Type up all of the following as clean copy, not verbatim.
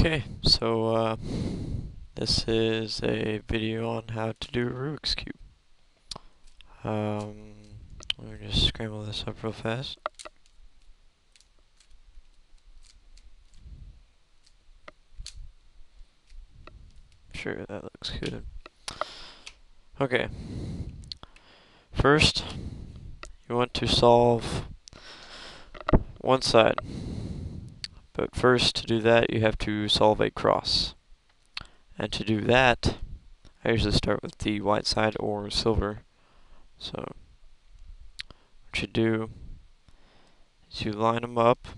Okay, so this is a video on how to do a Rubik's Cube. Let me just scramble this up real fast. Sure, that looks good. Okay, first you want to solve one side, but first to do that you have to solve a cross. And to do that, I usually start with the white side or silver. So what you do is you line them up,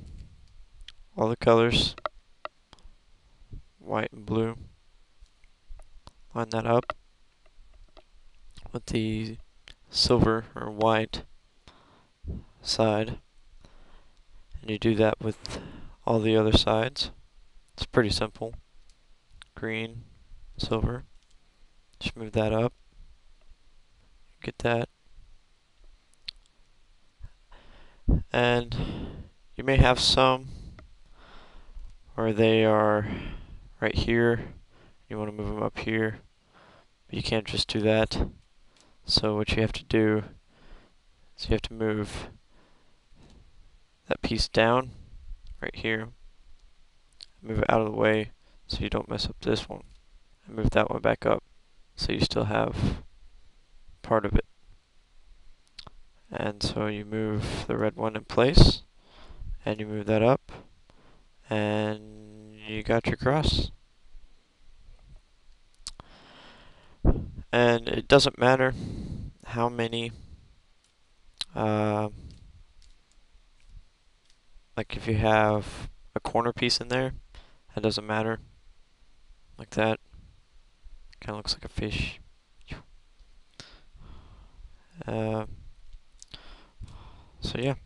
all the colors, white and blue. Line that up with the silver or white side, and you do that with all the other sides. It's pretty simple. Green, silver. Just move that up. Get that. And you may have some where they are right here. You want to move them up here, but you can't just do that. So what you have to do is you have to move that piece down right here. Move it out of the way so you don't mess up this one. And move that one back up so you still have part of it. And so you move the red one in place, and you move that up, and you got your cross. And it doesn't matter how many, like if you have a corner piece in there, that doesn't matter. Like that. Kind of looks like a fish. So yeah.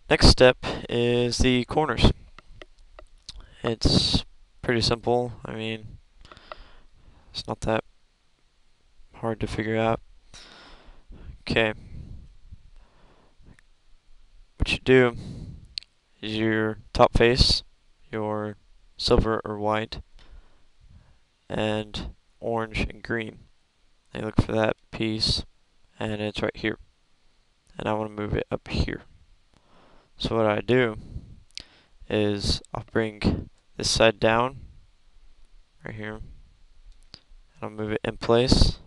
Next step is the corners. It's pretty simple. I mean, it's not that hard to figure out. Okay. What you do is your top face, your silver or white, and orange and green. And you look for that piece, and it's right here. And I want to move it up here. So what I do is I'll bring this side down, right here, and I'll move it in place,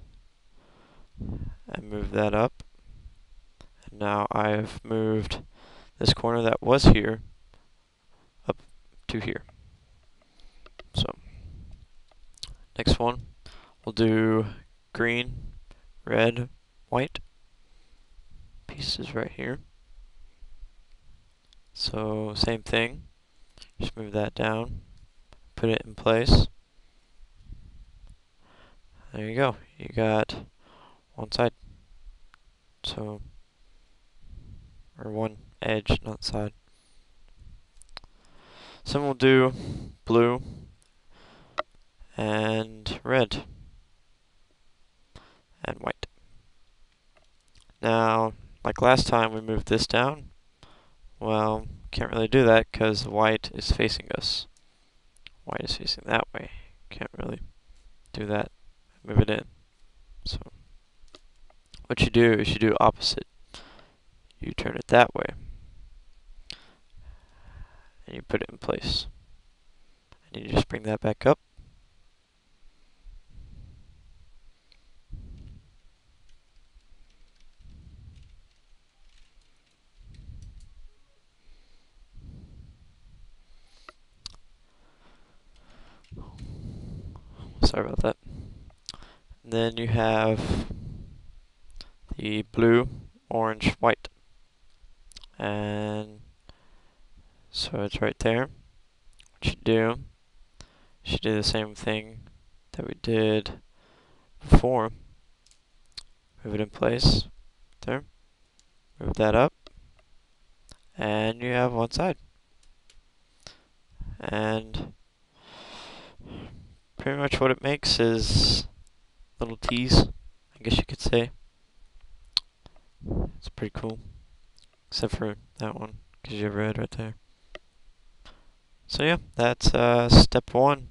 and move that up. And now I've moved this corner that was here up to here. So next one, we'll do green, red, white pieces right here. So same thing, just move that down, put it in place. There you go, you got one side. So, or one edge, not side. So we'll do blue and red and white. Now, like last time we moved this down, well, can't really do that because white is facing us. White is facing that way. Can't really do that. Move it in. So, what you do is you do opposite. You turn it that way, and you put it in place. And you just bring that back up. Sorry about that. And then you have the blue, orange, white. And so it's right there. What you do, you should do the same thing that we did before. Move it in place. There. Move that up. And you have one side. And pretty much what it makes is little T's, I guess you could say. It's pretty cool. Except for that one, because you have red right there. So yeah, that's step one.